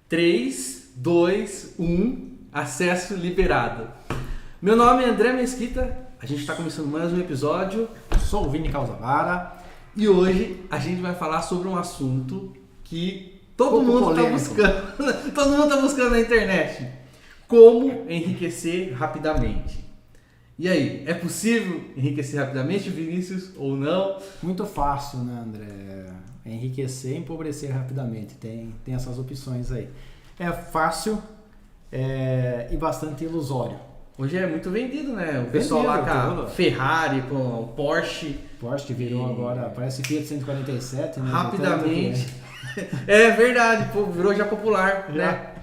3, 2, 1, acesso liberado. Meu nome é André Mesquita, a gente está começando mais um episódio. Sou o Vini Calzavara e hoje a gente vai falar sobre um assunto que todo mundo está buscando na internet. Como enriquecer rapidamente. E aí, é possível enriquecer rapidamente, Vinícius, ou não? Muito fácil, né, André? Enriquecer e empobrecer rapidamente. Tem essas opções aí. É fácil e bastante ilusório. Hoje é muito vendido, né? O pessoal lá com a Ferrari, com o Porsche. Porsche que virou agora, parece Fiat 147, né? Rapidamente. É verdade, virou já popular, né?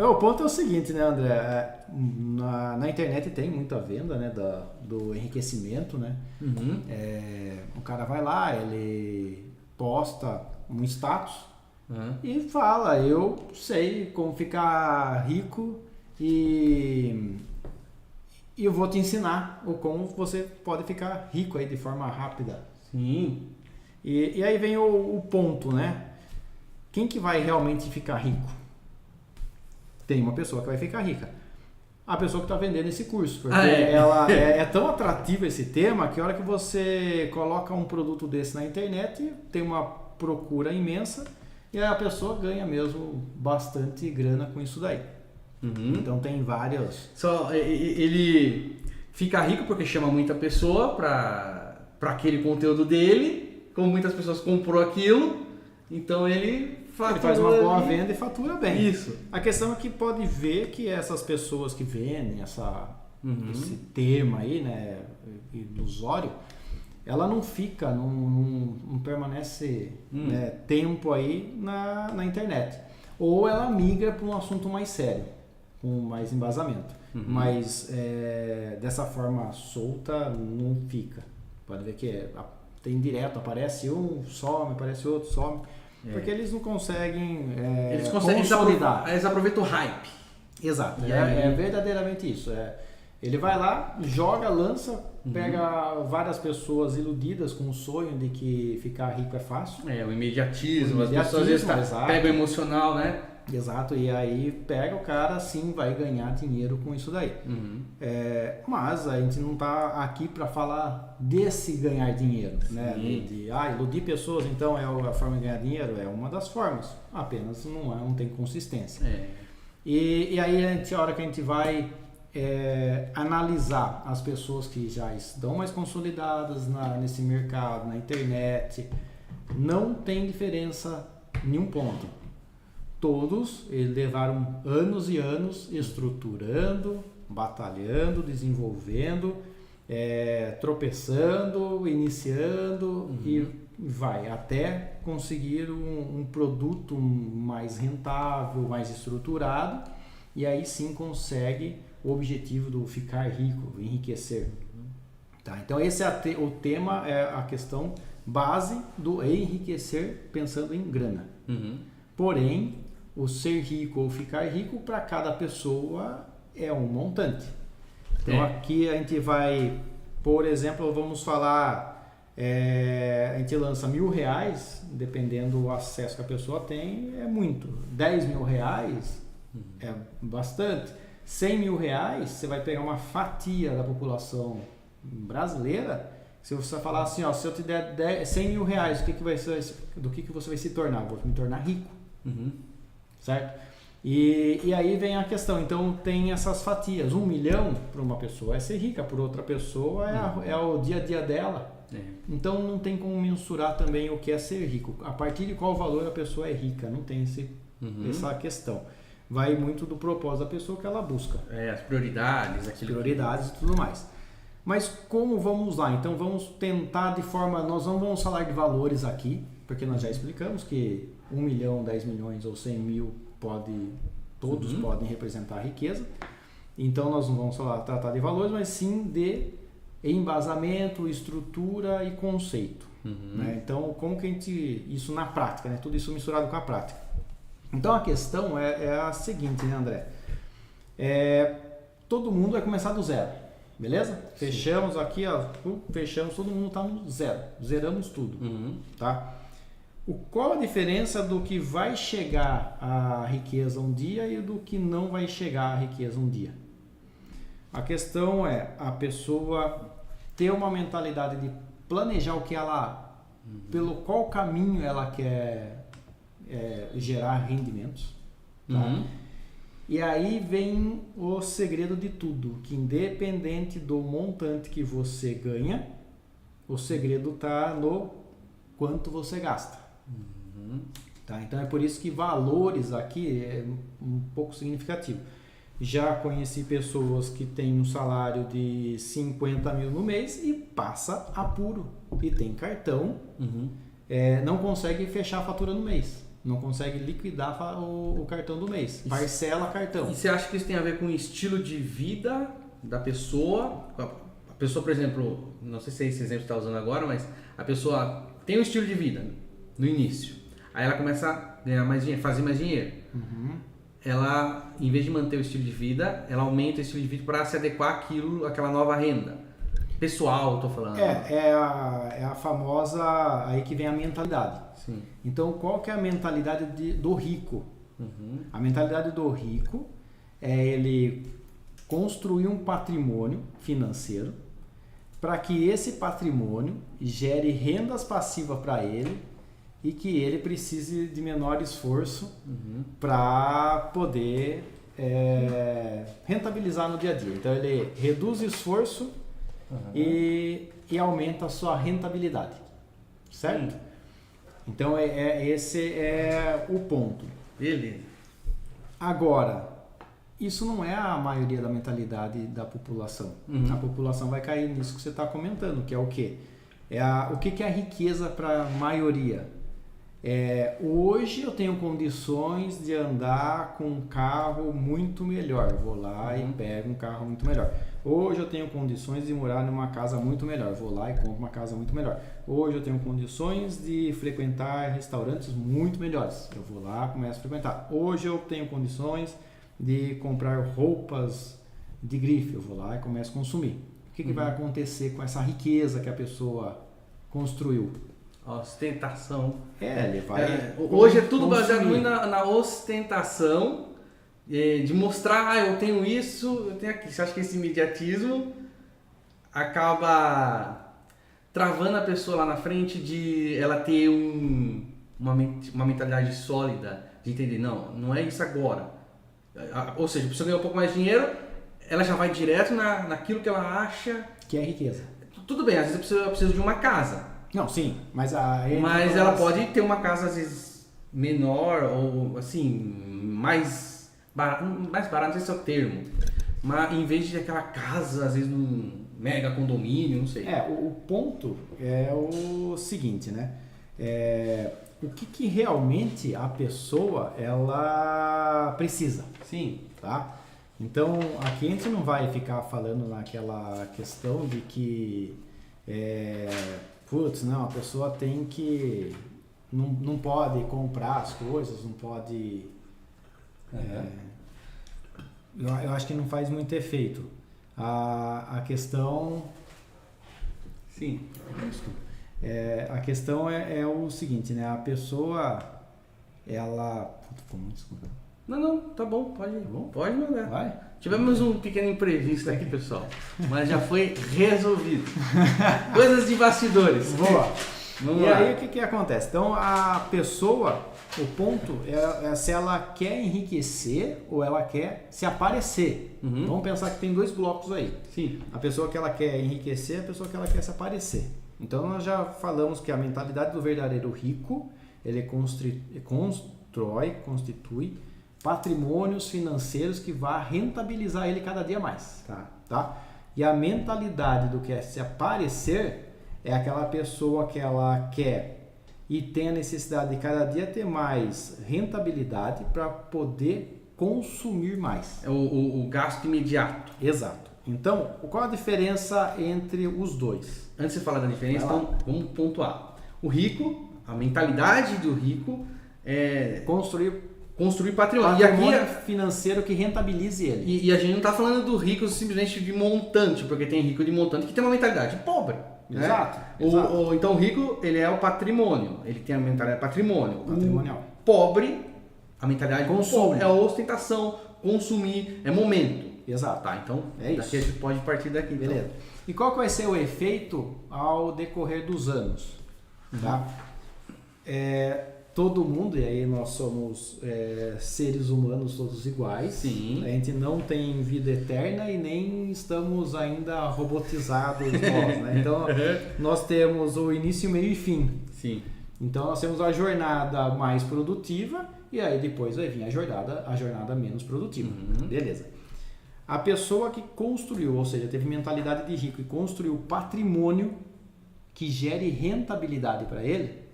O ponto é o seguinte, né, André? Na internet tem muita venda, né, do enriquecimento, né? Uhum. O cara vai lá, ele posta um status e fala, eu sei como ficar rico e eu vou te ensinar como você pode ficar rico aí de forma rápida. Sim. E aí vem o ponto, né? Quem que vai realmente ficar rico? Tem uma pessoa que vai ficar rica. A pessoa que está vendendo esse curso. Porque ela é tão atrativa esse tema que a hora que você coloca um produto desse na internet, tem uma procura imensa e aí a pessoa ganha mesmo bastante grana com isso daí. Uhum. Então tem vários... Ele fica rico porque chama muita pessoa para aquele conteúdo dele, como muitas pessoas comprou aquilo, então ele faz uma boa venda e fatura bem. Isso. A questão é que pode ver que essas pessoas que vendem esse tema aí, né, ilusório, ela não fica, não permanece tempo aí na internet. Ou ela migra para um assunto mais sério, com mais embasamento. Mas dessa forma solta não fica. Pode ver que tem direto, aparece um, some, aparece outro, some. Porque eles não conseguem consolidar. Eles aproveitam o hype. Exato, é verdadeiramente isso. Ele vai lá, joga, lança, pega várias pessoas iludidas com o sonho de que ficar rico é fácil. O imediatismo, as pessoas às vezes pegam o emocional, né? Exato, e aí pega o cara, sim, vai ganhar dinheiro com isso daí. Mas a gente não está aqui para falar desse ganhar dinheiro, né? Iludir pessoas, então é a forma de ganhar dinheiro? É uma das formas, apenas não tem consistência. E aí a hora que a gente vai analisar as pessoas que já estão mais consolidadas nesse mercado, na internet, não tem diferença em nenhum ponto. Todos eles levaram anos e anos estruturando, batalhando, desenvolvendo, tropeçando, iniciando e vai até conseguir um produto mais rentável, mais estruturado e aí sim consegue o objetivo do ficar rico, enriquecer. Tá? Então esse é o tema, é a questão base do enriquecer pensando em grana. Porém, o ser rico ou ficar rico para cada pessoa é um montante. Então aqui a gente vai, por exemplo, vamos falar, a gente lança R$1.000, dependendo do acesso que a pessoa tem, é muito. R$10.000 é bastante. R$100.000, você vai pegar uma fatia da população brasileira. Se você falar assim, se eu te der R$100.000, do que você vai se tornar? Vou me tornar rico. Certo? E aí vem a questão, então tem essas fatias. 1 milhão para uma pessoa é ser rica, por outra pessoa é o dia a dia dela. Então não tem como mensurar também o que é ser rico. A partir de qual valor a pessoa é rica, não tem essa questão. Vai muito do propósito da pessoa que ela busca. As prioridades. E tudo mais. Mas como vamos lá? Então vamos tentar nós não vamos falar de valores aqui, porque nós já explicamos que 1 milhão, 10 milhões ou 100 mil todos podem representar a riqueza. Então nós não vamos tratar de valores, mas sim de embasamento, estrutura e conceito. Né? Então como que isso na prática, né? Tudo isso misturado com a prática. Então a questão é a seguinte, né, André? Todo mundo vai começar do zero, beleza? Sim. Fechamos aqui, fechamos, todo mundo está no zero, zeramos tudo, tá? Qual a diferença do que vai chegar à riqueza um dia e do que não vai chegar à riqueza um dia? A questão é a pessoa ter uma mentalidade de planejar o que ela, pelo qual caminho ela quer gerar rendimentos. Tá? E aí vem o segredo de tudo, que independente do montante que você ganha, o segredo está no quanto você gasta. Tá? Então é por isso que valores aqui é um pouco significativo. Já conheci pessoas que têm um salário de 50 mil no mês e passa apuro. E tem cartão, não consegue fechar a fatura no mês. Não consegue liquidar o cartão do mês. Parcela cartão. E você acha que isso tem a ver com o estilo de vida da pessoa? A pessoa, por exemplo, não sei se é esse exemplo que você está usando agora, mas a pessoa tem um estilo de vida no início. Aí ela começa a ganhar mais dinheiro, fazer mais dinheiro. Ela, em vez de manter o estilo de vida, ela aumenta o estilo de vida para se adequar àquela nova renda. Pessoal, estou falando. É a famosa, aí que vem a mentalidade. Sim. Então, qual que é a mentalidade do rico? A mentalidade do rico é ele construir um patrimônio financeiro para que esse patrimônio gere rendas passivas para ele e que ele precise de menor esforço para poder rentabilizar no dia a dia. Então ele reduz o esforço e aumenta a sua rentabilidade, certo? Então esse é o ponto. Beleza. Agora, isso não é a maioria da mentalidade da população. A população vai cair nisso que você está comentando, que é o quê? O que é a riqueza para a maioria? Hoje eu tenho condições de andar com um carro muito melhor. Vou lá e pego um carro muito melhor. Hoje eu tenho condições de morar numa casa muito melhor. Vou lá e compro uma casa muito melhor. Hoje eu tenho condições de frequentar restaurantes muito melhores. Eu vou lá e começo a frequentar. Hoje eu tenho condições de comprar roupas de grife. Eu vou lá e começo a consumir. O que vai acontecer com essa riqueza que a pessoa construiu? Ostentação. Ele vai. Hoje é tudo baseado muito na ostentação, de mostrar, eu tenho isso, eu tenho aquilo. Você acha que esse imediatismo acaba travando a pessoa lá na frente de ela ter uma mentalidade sólida, de entender, não é isso agora. Ou seja, a pessoa ganha um pouco mais de dinheiro, ela já vai direto naquilo que ela acha que é riqueza. Tudo bem, às vezes a pessoa precisa de uma casa. Não, sim, mas ela pode ter uma casa às vezes menor ou assim, mais barata, não sei se é o termo, mas em vez de aquela casa, às vezes num mega condomínio, não sei. O ponto é o seguinte, né? O que realmente a pessoa ela precisa. Sim. Tá? Então, aqui a gente não vai ficar falando naquela questão de que não, a pessoa tem que não pode comprar as coisas, não pode eu acho que não faz muito efeito. A questão sim, a questão é o seguinte, né? A pessoa ela desculpa. Não, tá bom, pode ir. Pode mandar. Vai? Tivemos um pequeno imprevisto aqui, pessoal, mas já foi resolvido. Coisas de bastidores. Boa. Vamos e lá. Aí o que acontece? Então a pessoa, o ponto é se ela quer enriquecer ou ela quer se aparecer. Vamos pensar que tem dois blocos aí. Sim. A pessoa que ela quer enriquecer e a pessoa que ela quer se aparecer. Então nós já falamos que a mentalidade do verdadeiro rico, ele constitui patrimônios financeiros que vá rentabilizar ele cada dia mais. Tá? E a mentalidade do que é se aparecer é aquela pessoa que ela quer e tem a necessidade de cada dia ter mais rentabilidade para poder consumir mais. É o gasto imediato. Exato. Então, qual a diferença entre os dois? Antes de falar da diferença, então, vamos pontuar. O rico, a mentalidade do rico é construir patrimônio. E aqui financeiro que rentabilize ele. E a gente não está falando do rico simplesmente de montante, porque tem rico de montante que tem uma mentalidade pobre. Né? Exato. Então o rico, ele é o patrimônio, ele tem a mentalidade Patrimonial. O pobre, a mentalidade Consumo. pobre é a ostentação, consumir, é momento. Exato. Tá, então É daqui a gente pode partir daqui. Beleza. Então. E qual que vai ser o efeito ao decorrer dos anos? Tá? Todo mundo, e aí nós somos seres humanos todos iguais. Sim. A gente não tem vida eterna e nem estamos ainda robotizados nós, né? Então nós temos o início, meio e fim. Sim. Então nós temos a jornada mais produtiva e aí depois vai vir a jornada menos produtiva. Beleza. A pessoa que construiu, ou seja, teve mentalidade de rico e construiu patrimônio que gere rentabilidade para ele,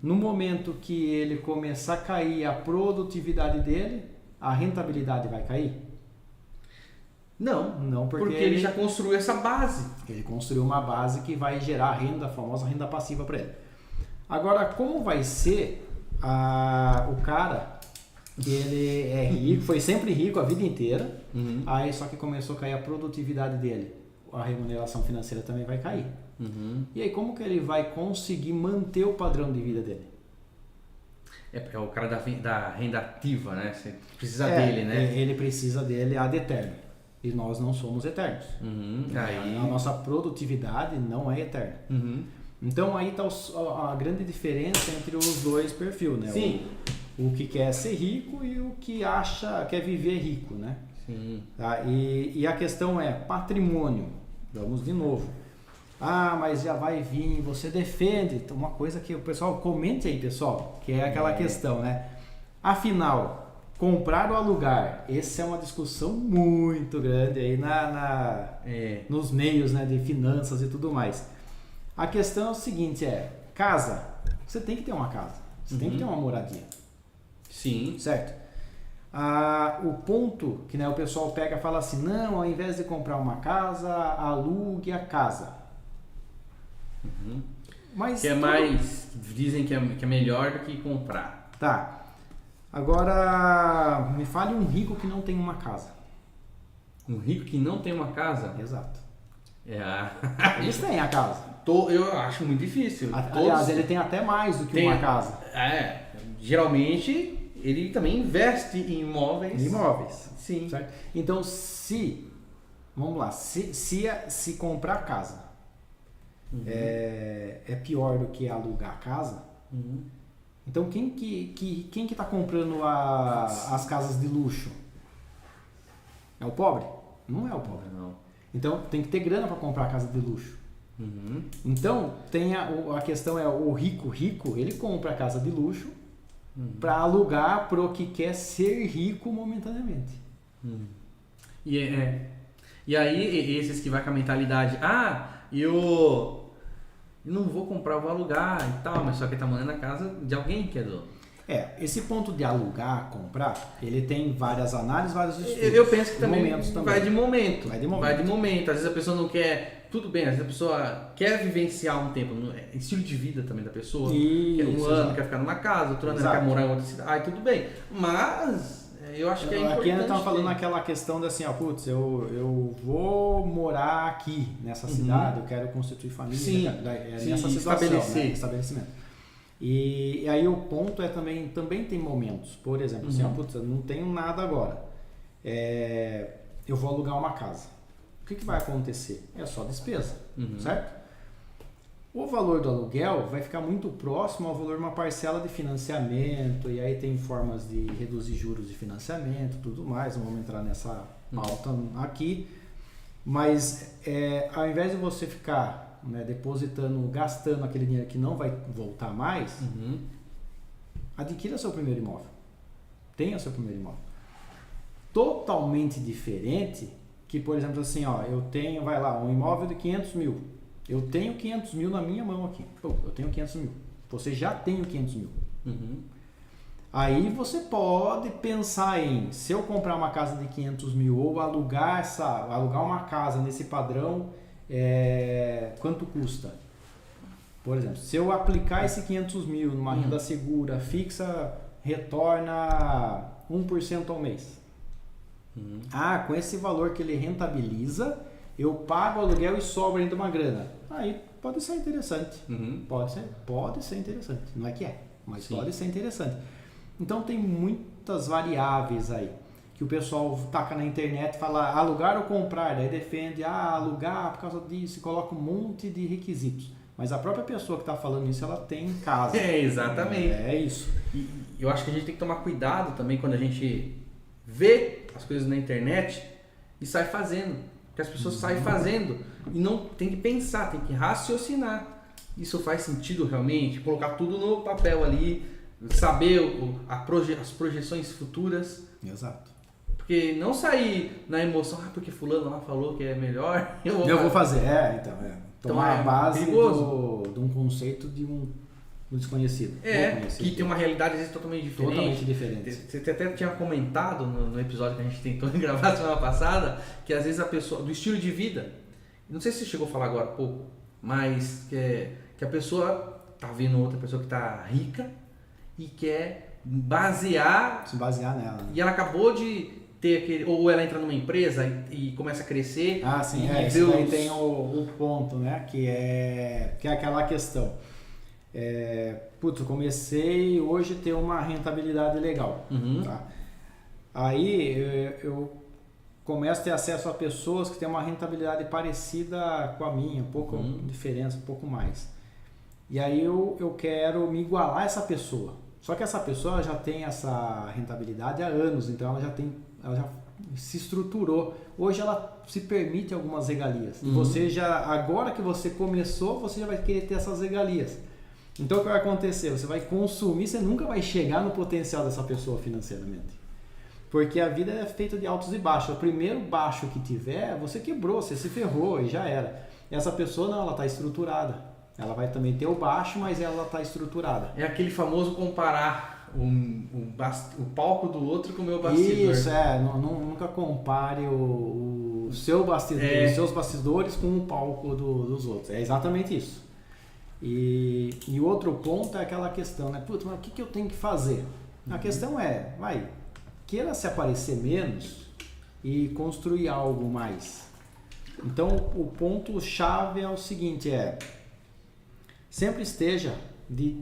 no momento que ele começar a cair a produtividade dele, a rentabilidade vai cair? Não, porque ele já construiu essa base. Ele construiu uma base que vai gerar renda, a famosa renda passiva para ele. Agora, como vai ser o cara que ele é rico, foi sempre rico a vida inteira, aí só que começou a cair a produtividade dele, a remuneração financeira também vai cair. E aí como que ele vai conseguir manter o padrão de vida dele? É o cara da renda ativa, né? Você precisa dele, né? Ele precisa dele ad eterno. E nós não somos eternos. Aí... A nossa produtividade não é eterna. Então aí está a grande diferença entre os dois perfis, né? Sim. O que quer ser rico e o que quer viver rico, né? Sim. Tá? E a questão é patrimônio. Vamos de novo. Mas já vai vir, você defende. Então, uma coisa que o pessoal, comente aí, pessoal, que é aquela questão, né? Afinal, comprar ou alugar? Essa é uma discussão muito grande aí nos meios, né, de finanças e tudo mais. A questão é o seguinte, casa. Você tem que ter uma casa. Você tem que ter uma moradia. Sim. Certo? O ponto que, né, o pessoal pega e fala assim, não, ao invés de comprar uma casa, alugue a casa. Mas que mais, dizem que é melhor do que comprar. Tá. Agora, me fale um rico que não tem uma casa. Um rico que não tem uma casa? Exato. Eles têm a casa. Eu acho muito difícil. Aliás, ele tem até mais do que uma casa. Geralmente, ele também investe em imóveis. Sim. Certo? Então, vamos lá, se comprar casa é pior do que alugar casa, então quem que está comprando as casas de luxo? É o pobre? Não é o pobre. Não. Então tem que ter grana para comprar a casa de luxo. Então tem a questão o rico, ele compra a casa de luxo para alugar pro que quer ser rico momentaneamente. E aí esses que vai com a mentalidade, eu não vou comprar, eu vou alugar e tal, mas só que tá morando na casa de alguém que é dono. Esse ponto de alugar, comprar, ele tem várias análises, vários estudos. Eu penso que também vai de momento. Às vezes a pessoa não quer, tudo bem, às vezes a pessoa quer vivenciar um tempo, estilo de vida também da pessoa. Isso, ano quer ficar numa casa, outro ano quer morar em outra cidade, tudo bem. Mas eu acho que é importante. Aqui ainda estamos falando naquela questão de assim, eu vou morar aqui nessa cidade, eu quero constituir família. Sim, nessa situação, estabelecer. Né? Estabelecimento. E aí o ponto também tem momentos, por exemplo, assim, eu não tenho nada agora, eu vou alugar uma casa. O que vai acontecer? É só despesa, certo? O valor do aluguel vai ficar muito próximo ao valor de uma parcela de financiamento, e aí tem formas de reduzir juros de financiamento, tudo mais, não vamos entrar nessa pauta aqui, mas ao invés de você ficar gastando aquele dinheiro que não vai voltar mais, adquira seu primeiro imóvel, tenha seu primeiro imóvel. Totalmente diferente que, por exemplo, assim, eu tenho, um imóvel de 500 mil, eu tenho 500 mil na minha mão aqui, eu tenho 500 mil, você já tem 500 mil. Aí você pode pensar em, se eu comprar uma casa de 500 mil ou alugar uma casa nesse padrão, quanto custa? Por exemplo, se eu aplicar esse 500 mil numa renda segura, fixa, retorna 1% ao mês. Com esse valor que ele rentabiliza, eu pago o aluguel e sobra ainda uma grana. Aí pode ser interessante. Pode ser interessante. Não é que é, mas Sim. Pode ser interessante. Então tem muitas variáveis aí que o pessoal taca na internet e fala alugar ou comprar, daí defende alugar por causa disso e coloca um monte de requisitos. Mas a própria pessoa que está falando isso, ela tem em casa. Exatamente. É isso. E eu acho que a gente tem que tomar cuidado também quando a gente vê as coisas na internet e sai fazendo. Porque as pessoas saem fazendo e não tem que pensar, tem que raciocinar. Isso faz sentido realmente? Colocar tudo no papel ali, saber as projeções futuras. Exato. Porque não sair na emoção, porque fulano lá falou que é melhor. Eu vou fazer. Tomar a base de um conceito de um desconhecido. Que tem uma realidade às vezes totalmente diferente. Totalmente diferente. Você até tinha comentado no episódio que a gente tentou gravar semana passada, que às vezes a pessoa, do estilo de vida, não sei se você chegou a falar agora há pouco, mas que a pessoa tá vendo outra pessoa que tá rica e quer se basear nela. E ela acabou de ter aquele, ou ela entra numa empresa e começa a crescer. Sim, isso daí tem o ponto, né? Que é aquela questão. Eu comecei hoje a ter uma rentabilidade legal. Tá? Aí eu começo a ter acesso a pessoas que têm uma rentabilidade parecida com a minha, um pouco diferença, um pouco mais. E aí eu quero me igualar a essa pessoa. Só que essa pessoa já tem essa rentabilidade há anos, então ela já se estruturou. Hoje ela se permite algumas regalias. E você agora que você começou, você já vai querer ter essas regalias. Então o que vai acontecer? Você vai consumir, você nunca vai chegar no potencial dessa pessoa financeiramente. Porque a vida é feita de altos e baixos. O primeiro baixo que tiver, você quebrou, você se ferrou e já era. Essa pessoa não, ela está estruturada. Ela vai também ter o baixo, mas ela está estruturada. É aquele famoso comparar o palco do outro com o meu bastidor. Isso, nunca compare o seu bastidor, os seus bastidores com o palco dos outros. É exatamente isso. E o outro ponto é aquela questão, né? Putz, mas o que eu tenho que fazer? A questão queira se aparecer menos e construir algo mais. Então, o ponto-chave é o seguinte, sempre esteja de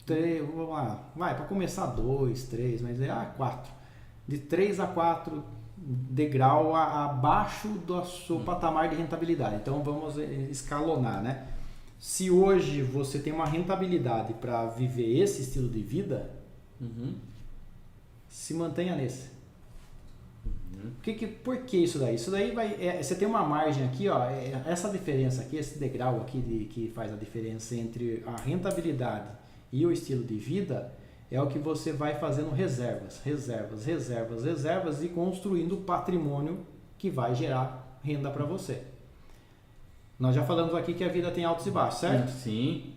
3, vamos lá, para começar 2, 3, mas 4. De 3 a 4 degrau abaixo do seu patamar de rentabilidade. Então vamos escalonar, né? Se hoje você tem uma rentabilidade para viver esse estilo de vida, se mantenha nesse. Por que isso daí? Isso daí você tem uma margem aqui, essa diferença aqui, esse degrau aqui que faz a diferença entre a rentabilidade e o estilo de vida, é o que você vai fazendo reservas e construindo patrimônio que vai gerar renda para você. Nós já falamos aqui que a vida tem altos e baixos, certo? Sim.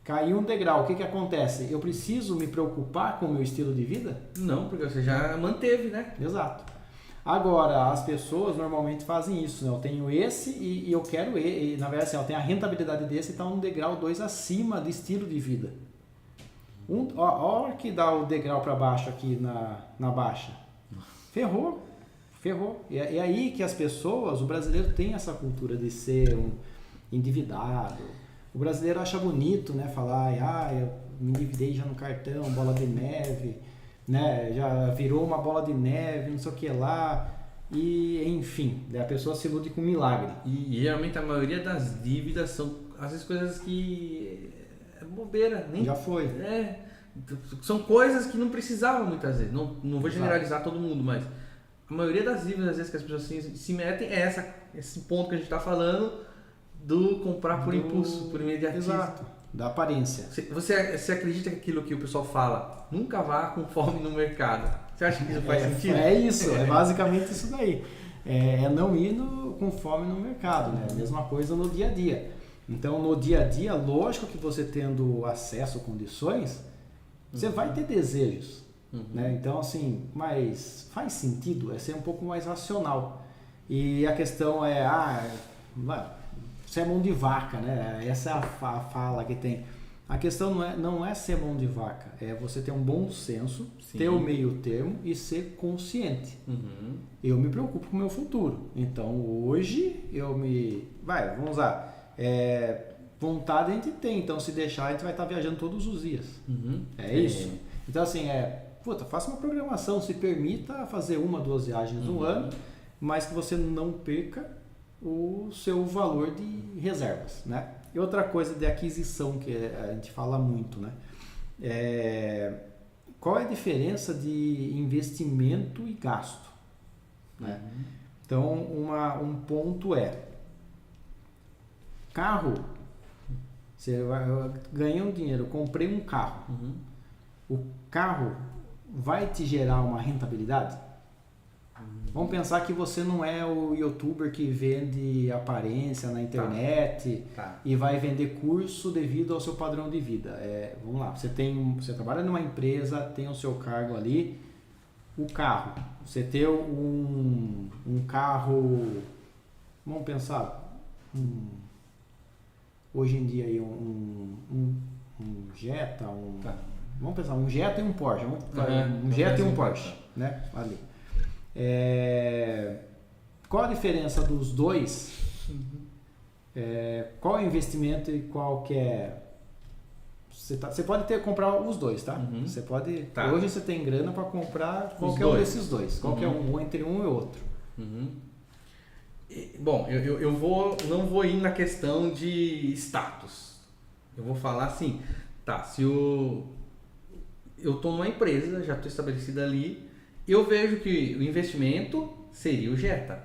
Caiu um degrau, o que acontece? Eu preciso me preocupar com o meu estilo de vida? Não, porque você já manteve, né? Exato. Agora, as pessoas normalmente fazem isso, né? Eu tenho esse e eu quero ele. Na verdade, eu tenho a rentabilidade desse e está um degrau 2 acima do estilo de vida. A hora que dá o degrau para baixo aqui na baixa, ferrou. E é aí que as pessoas, o brasileiro tem essa cultura de ser um endividado. O brasileiro acha bonito, né? Falar, eu me endividei já no cartão, bola de neve, né? Já virou uma bola de neve, não sei o que lá. E, enfim, a pessoa se ilude com um milagre. E geralmente a maioria das dívidas são, às vezes, coisas que é bobeira. Já foi. São coisas que não precisavam muitas vezes. Não vou generalizar todo mundo, mas a maioria das dívidas, às vezes, que as pessoas se metem é esse ponto que a gente está falando, do comprar por impulso, por imediatismo. Exato, da aparência. Você acredita que aquilo que o pessoal fala, nunca vá com fome no mercado? Você acha que isso faz sentido? É isso, é basicamente isso daí. É não ir com fome no mercado, né? Mesma coisa no dia a dia. Então, no dia a dia, lógico que você tendo acesso a condições, você vai ter desejos. Né? Então, assim, mas faz sentido, ser um pouco mais racional. E a questão você é mão de vaca, né? Essa é a fala que tem. A questão não é ser mão de vaca, é você ter um bom senso, Sim. ter o meio termo e ser consciente. Eu me preocupo com o meu futuro. Então hoje vamos lá, vontade a gente tem, então se deixar a gente vai estar viajando todos os dias. É isso. Então assim, faça uma programação, se permita fazer 1, 2 viagens no ano, mas que você não perca o seu valor de reservas, né? E outra coisa de aquisição que a gente fala muito, né? Qual é a diferença de investimento e gasto? Né? Então, um ponto carro, você ganhei um dinheiro, comprei um carro. O carro vai te gerar uma rentabilidade? Vamos pensar que você não é o youtuber que vende aparência na internet e vai vender curso devido ao seu padrão de vida. Vamos lá, você trabalha numa empresa, tem o seu cargo ali, o carro. Você ter um carro, vamos pensar, hoje em dia aí um Jetta, vamos pensar, um Jetta e um Porsche. Um Jetta e um Porsche, né? Ali. Qual a diferença dos dois? Qual é o investimento e qual que é? Você pode comprar os dois, tá? Você pode. Hoje você tem grana para comprar qualquer um desses dois. Qualquer um entre um e outro. Bom, eu não vou ir na questão de status. Eu vou falar assim, se eu estou numa empresa, já estou estabelecido ali, eu vejo que o investimento seria o Jetta.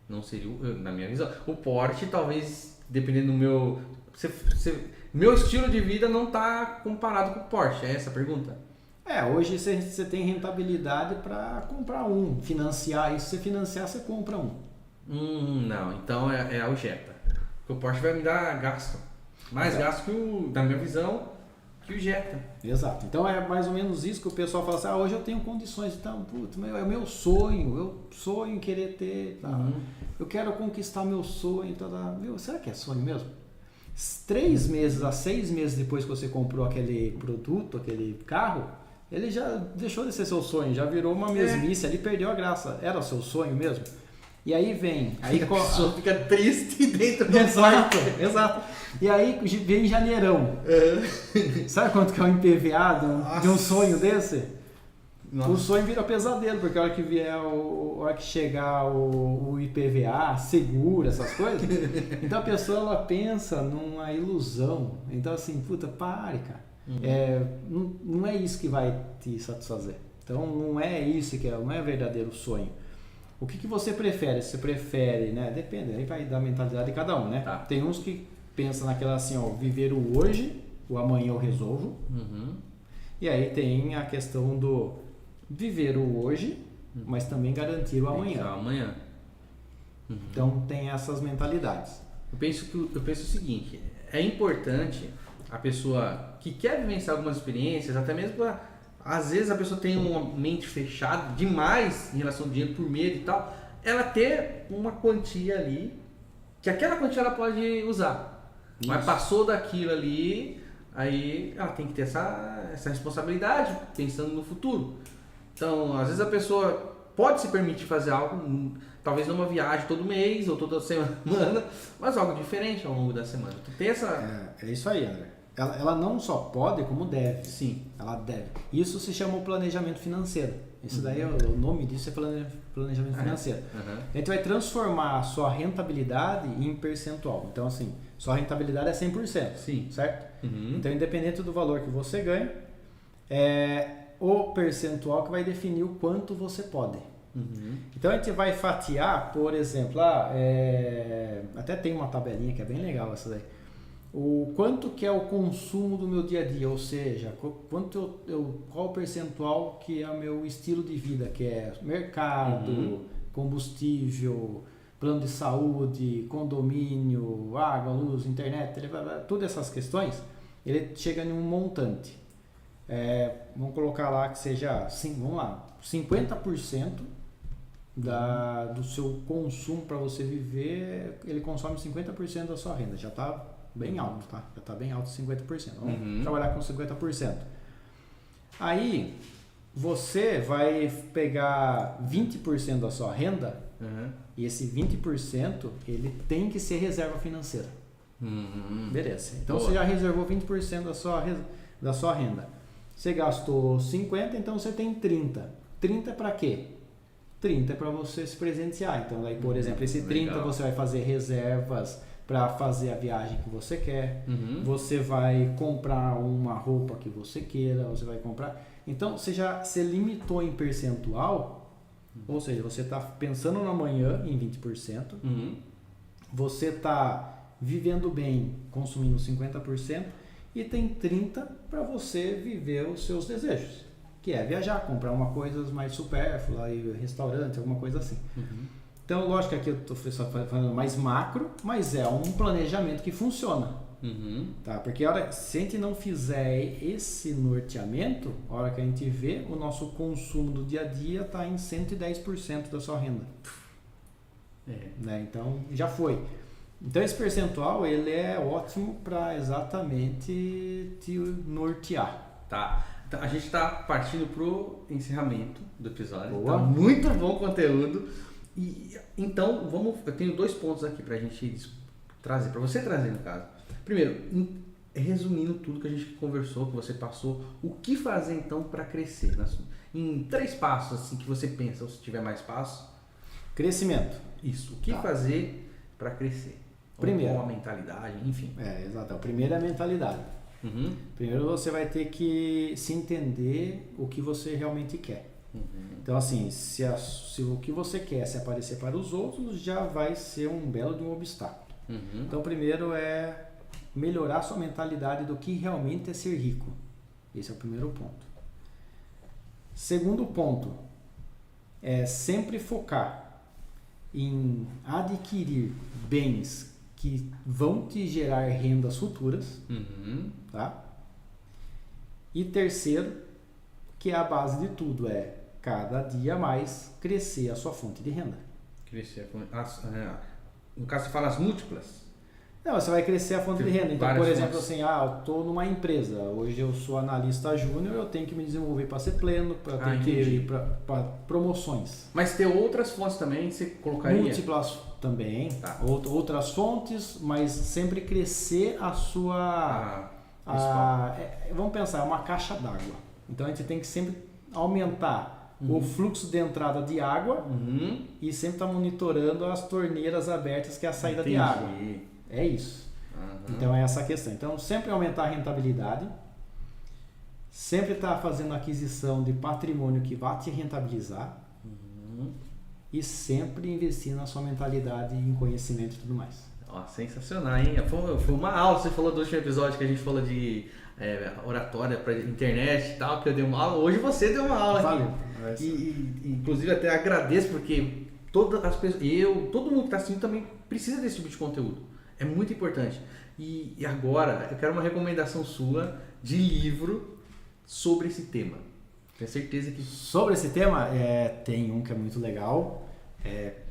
Não seria, na minha visão. O Porsche, talvez, dependendo do meu... meu estilo de vida não está comparado com o Porsche. É essa a pergunta? Hoje você tem rentabilidade para comprar um. Financiar, e se você financiar, você compra um. Não, então é o Jetta. Porque o Porsche vai me dar gasto. Mais gasto que na minha visão, que o Jetta. Exato. Então é mais ou menos isso que o pessoal fala assim, hoje eu tenho condições, então, é o meu sonho, eu sonho em querer ter, eu quero conquistar meu sonho, será que é sonho mesmo? 3 meses a 6 meses depois que você comprou aquele produto, aquele carro, ele já deixou de ser seu sonho, já virou uma mesmice, ali perdeu a graça. Era o seu sonho mesmo? E aí a pessoa fica triste dentro do Exato. E aí vem janeirão. Sabe quanto que é o IPVA de um sonho desse? Nossa. O sonho vira pesadelo, porque a hora que vier a hora que chegar o IPVA, seguro, essas coisas, então a pessoa ela pensa numa ilusão. Então assim, pare, cara. Não é isso que vai te satisfazer. Então não é isso não é verdadeiro sonho. O que você prefere? Você prefere, né? Depende, aí vai da mentalidade de cada um, né? Tem uns que pensam naquela assim, viver o hoje, o amanhã eu resolvo. E aí tem a questão do viver o hoje, mas também garantir o amanhã. Então tem essas mentalidades. Eu penso o seguinte, é importante a pessoa que quer vivenciar algumas experiências, até mesmo às vezes a pessoa tem uma mente fechada demais em relação ao dinheiro por medo e tal, ela ter uma quantia ali, que aquela quantia ela pode usar. Isso. Mas passou daquilo ali, aí ela tem que ter essa responsabilidade, pensando no futuro. Então, às vezes a pessoa pode se permitir fazer algo, talvez numa viagem todo mês ou toda semana, mas algo diferente ao longo da semana. Tu tem essa... É isso aí, André. Ela não só pode, como deve. Sim. Ela deve. Isso se chama o planejamento financeiro. Isso daí, o nome disso é planejamento financeiro. A gente vai transformar a sua rentabilidade em percentual. Então, assim, sua rentabilidade é 100%. Sim. Certo? Então, independente do valor que você ganha, é o percentual que vai definir o quanto você pode. Então, a gente vai fatiar, por exemplo, até tem uma tabelinha que é bem legal essa daí. O quanto que é o consumo do meu dia a dia, ou seja, qual o percentual que é o meu estilo de vida, que é mercado, combustível, plano de saúde, condomínio, água, luz, internet, todas essas questões, ele chega em um montante. Vamos colocar lá que seja, vamos lá, 50% do seu consumo para você viver, ele consome 50% da sua renda, já está bem alto, tá? Já está bem alto 50%. Vamos trabalhar com 50%. Aí você vai pegar 20% da sua renda e esse 20% ele tem que ser reserva financeira. Beleza. Então você já reservou 20% da sua renda. Você gastou 50, então você tem 30. 30 para quê? 30 é para você se presentear. Então, aí, por exemplo, esse 30 legal. Você vai fazer reservas para fazer a viagem que você quer. Você vai comprar uma roupa que você queira, você vai comprar. Então, você limitou em percentual, ou seja, você está pensando no amanhã em 20%, você está vivendo bem, consumindo 50%, e tem 30% para você viver os seus desejos, que é viajar, comprar uma coisa mais supérflua, ir restaurante, alguma coisa assim. Então, lógico que aqui eu estou falando mais macro, mas é um planejamento que funciona. Tá? Porque se a gente não fizer esse norteamento, a hora que a gente vê, o nosso consumo do dia a dia está em 110% da sua renda. Né? Então, já foi. Então, esse percentual ele é ótimo para exatamente te nortear. Tá. Então, a gente está partindo para o encerramento do episódio. Tá muito bom o conteúdo. Então, eu tenho 2 pontos aqui para a gente trazer, para você trazer no caso. Primeiro, resumindo tudo que a gente conversou, que você passou, o que fazer então para crescer? Em 3 passos assim que você pensa, ou se tiver mais passos. Crescimento. Isso. O que fazer para crescer? Primeiro. Ou a mentalidade, enfim. Exato. O primeiro é a mentalidade. Primeiro você vai ter que se entender o que você realmente quer. Então, assim, se o que você quer se aparecer para os outros, já vai ser um belo de um obstáculo. Então, primeiro é melhorar sua mentalidade do que realmente é ser rico. Esse é o primeiro ponto. Segundo ponto, é sempre focar em adquirir bens que vão te gerar rendas futuras. Tá? E terceiro, que é a base de tudo, é cada dia mais crescer a sua fonte de renda. Crescer a fonte. No caso, você fala as múltiplas? Não, você vai crescer a fonte de renda. Então, por exemplo, assim, eu estou numa empresa, hoje eu sou analista júnior, eu tenho que me desenvolver para ser pleno, tenho que ir para promoções. Mas ter outras fontes também, você colocaria? Múltiplas também, outras fontes, mas sempre crescer a sua... vamos pensar, é uma caixa d'água. Então, a gente tem que sempre aumentar o fluxo de entrada de água e sempre estar monitorando as torneiras abertas, que é a saída de água. É isso. Então é essa a questão. Então sempre aumentar a rentabilidade, sempre estar fazendo aquisição de patrimônio que vá te rentabilizar e sempre investir na sua mentalidade em conhecimento e tudo mais. Sensacional, hein? Foi uma aula, você falou do último episódio que a gente falou de oratória para internet e tal, que eu dei uma aula. Hoje você deu uma aula. Valeu. Inclusive até agradeço, porque todas as pessoas, todo mundo que está assistindo também precisa desse tipo de conteúdo. É muito importante. E agora eu quero uma recomendação sua de livro sobre esse tema. Tenho certeza que... Sobre esse tema, tem um que é muito legal.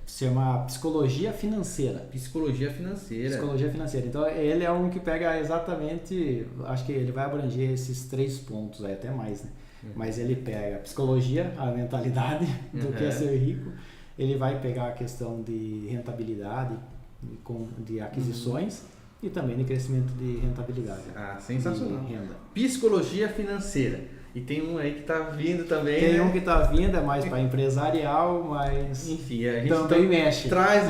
Se chama Psicologia Financeira. Psicologia Financeira. Psicologia Financeira. Então, ele é um que pega exatamente... Acho que ele vai abranger esses 3 pontos, aí, até mais, né? Mas ele pega a psicologia, a mentalidade do que é ser rico. Ele vai pegar a questão de rentabilidade, de aquisições e também de crescimento de rentabilidade. Sensacional. De renda. Psicologia Financeira. E tem um aí que está vindo também. Tem um que está vindo, é mais para empresarial, mas enfim, a gente também mexe. Traz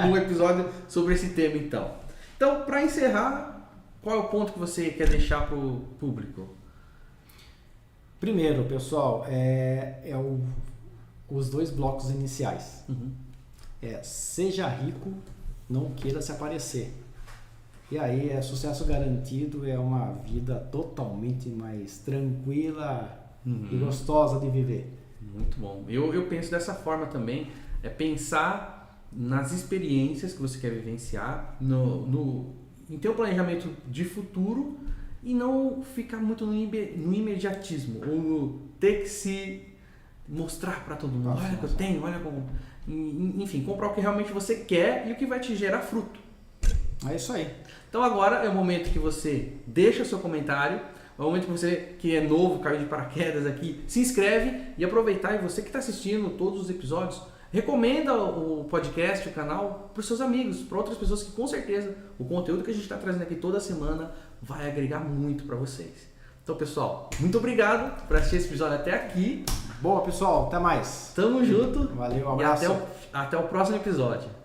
um episódio sobre esse tema então. Então, para encerrar, qual é o ponto que você quer deixar para o público? Primeiro, pessoal, os 2 blocos iniciais. Seja rico, não queira se aparecer. E aí é sucesso garantido, é uma vida totalmente mais tranquila e gostosa de viver. Muito bom. Eu penso dessa forma também, é pensar nas experiências que você quer vivenciar, em ter um planejamento de futuro e não ficar muito no imediatismo, ou no ter que se mostrar para todo mundo. Olha o que eu tenho, olha como... Enfim, comprar o que realmente você quer e o que vai te gerar fruto. É isso aí. Então agora é o momento que você deixa seu comentário, é o momento que você que é novo, caiu de paraquedas aqui, se inscreve e aproveitar, e você que está assistindo todos os episódios, recomenda o podcast, o canal, para os seus amigos, para outras pessoas que com certeza o conteúdo que a gente está trazendo aqui toda semana vai agregar muito para vocês. Então, pessoal, muito obrigado por assistir esse episódio até aqui. Boa, pessoal. Até mais. Tamo junto. Valeu, um abraço. E até o próximo episódio.